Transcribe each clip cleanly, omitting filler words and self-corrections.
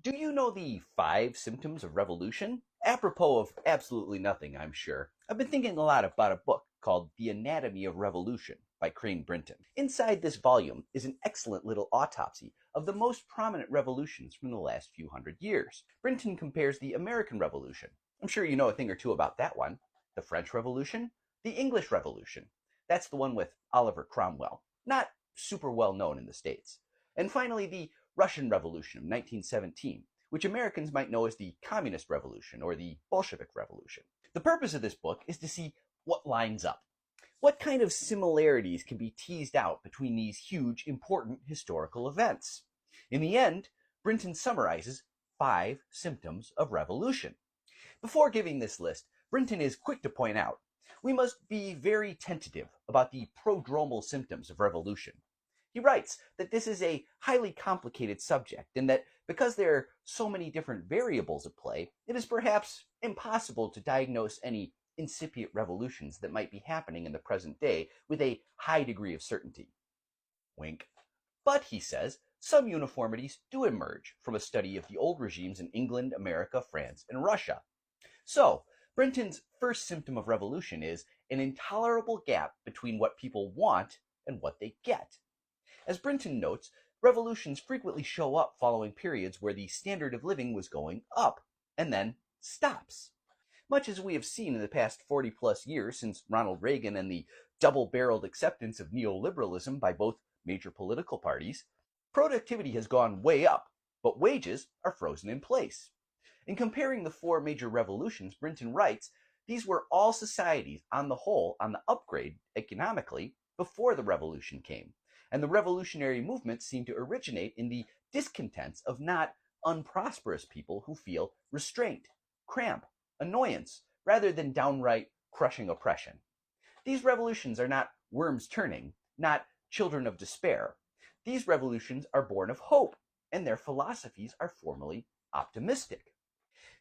Do you know the 5 symptoms of revolution? Apropos of absolutely nothing, I'm sure. I've been thinking a lot about a book called The Anatomy of Revolution by Crane Brinton. Inside this volume is an excellent little autopsy of the most prominent revolutions from the last few hundred years. Brinton compares the American Revolution. I'm sure you know a thing or two about that one. The French Revolution, the English Revolution. That's the one with Oliver Cromwell. Not super well known in the States. And finally, the Russian Revolution of 1917, which Americans might know as the Communist Revolution or the Bolshevik Revolution. The purpose of this book is to see what lines up. What kind of similarities can be teased out between these huge, important historical events? In the end, Brinton summarizes 5 symptoms of revolution. Before giving this list, Brinton is quick to point out, we must be very tentative about the prodromal symptoms of revolution. He writes that this is a highly complicated subject and that because there are so many different variables at play, it is perhaps impossible to diagnose any incipient revolutions that might be happening in the present day with a high degree of certainty. Wink. But, he says, some uniformities do emerge from a study of the old regimes in England, America, France, and Russia. So, Brinton's first symptom of revolution is an intolerable gap between what people want and what they get. As Brinton notes, revolutions frequently show up following periods where the standard of living was going up, and then stops. Much as we have seen in the past 40-plus years since Ronald Reagan and the double-barreled acceptance of neoliberalism by both major political parties, productivity has gone way up, but wages are frozen in place. In comparing the 4 major revolutions, Brinton writes, these were all societies on the whole on the upgrade economically before the revolution came. And the revolutionary movement seemed to originate in the discontents of not unprosperous people who feel restraint, cramp, annoyance, rather than downright crushing oppression. These revolutions are not worms turning, not children of despair. These revolutions are born of hope, and their philosophies are formally optimistic.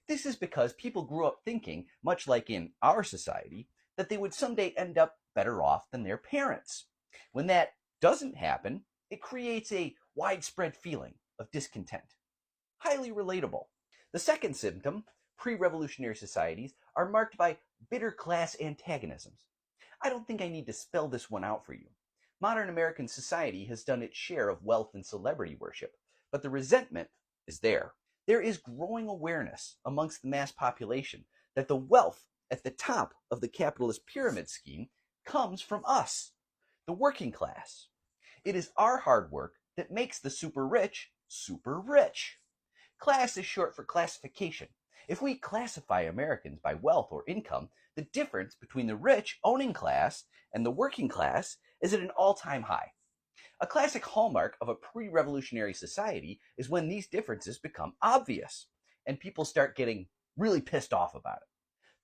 This is because people grew up thinking, much like in our society, that they would someday end up better off than their parents. When that doesn't happen, it creates a widespread feeling of discontent. Highly relatable. The second symptom, pre-revolutionary societies, are marked by bitter class antagonisms. I don't think I need to spell this one out for you. Modern American society has done its share of wealth and celebrity worship, but the resentment is there. There is growing awareness amongst the mass population that the wealth at the top of the capitalist pyramid scheme comes from us, the working class. It is our hard work that makes the super rich super rich. Class is short for classification. If we classify Americans by wealth or income, the difference between the rich owning class and the working class is at an all-time high. A classic hallmark of a pre-revolutionary society is when these differences become obvious, and people start getting really pissed off about it.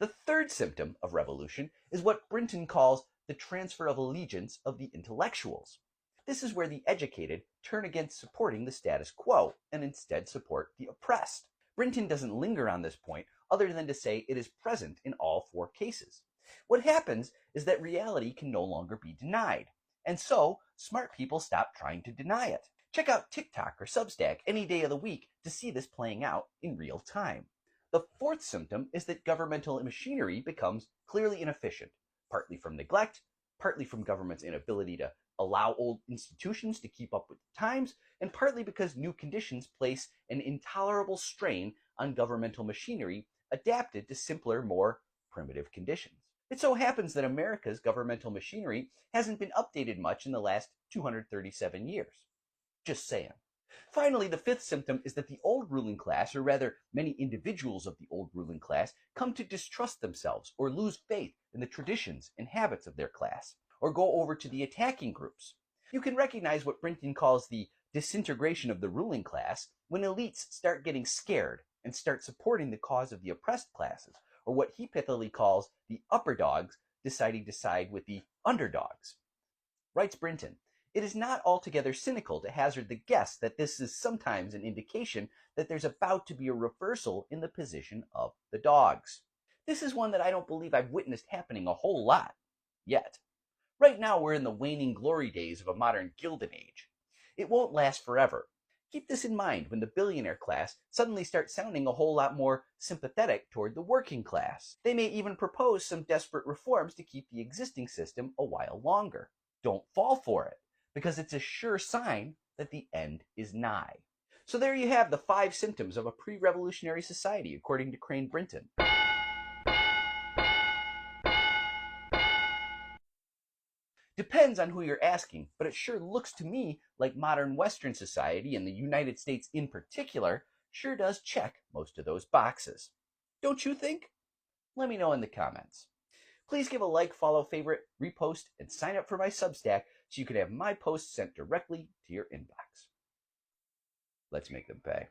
The third symptom of revolution is what Brinton calls the transfer of allegiance of the intellectuals. This is where the educated turn against supporting the status quo and instead support the oppressed. Brinton doesn't linger on this point other than to say it is present in all 4 cases. What happens is that reality can no longer be denied, and so smart people stop trying to deny it. Check out TikTok or Substack any day of the week to see this playing out in real time. The fourth symptom is that governmental machinery becomes clearly inefficient, partly from neglect, partly from government's inability to allow old institutions to keep up with the times, and partly because new conditions place an intolerable strain on governmental machinery adapted to simpler, more primitive conditions. It so happens that America's governmental machinery hasn't been updated much in the last 237 years. Just saying. Finally, the fifth symptom is that the old ruling class, or rather many individuals of the old ruling class, come to distrust themselves or lose faith in the traditions and habits of their class, or go over to the attacking groups. You can recognize what Brinton calls the disintegration of the ruling class when elites start getting scared and start supporting the cause of the oppressed classes, or what he pithily calls the upper dogs deciding to side with the underdogs. Writes Brinton, it is not altogether cynical to hazard the guess that this is sometimes an indication that there's about to be a reversal in the position of the dogs. This is one that I don't believe I've witnessed happening a whole lot yet. Right now we're in the waning glory days of a modern Gilded Age. It won't last forever. Keep this in mind when the billionaire class suddenly starts sounding a whole lot more sympathetic toward the working class. They may even propose some desperate reforms to keep the existing system a while longer. Don't fall for it, because it's a sure sign that the end is nigh. So there you have the 5 symptoms of a pre-revolutionary society, according to Crane Brinton. Depends on who you're asking, but it sure looks to me like modern Western society, and the United States in particular, sure does check most of those boxes. Don't you think? Let me know in the comments. Please give a like, follow, favorite, repost, and sign up for my Substack so you can have my posts sent directly to your inbox. Let's make them pay.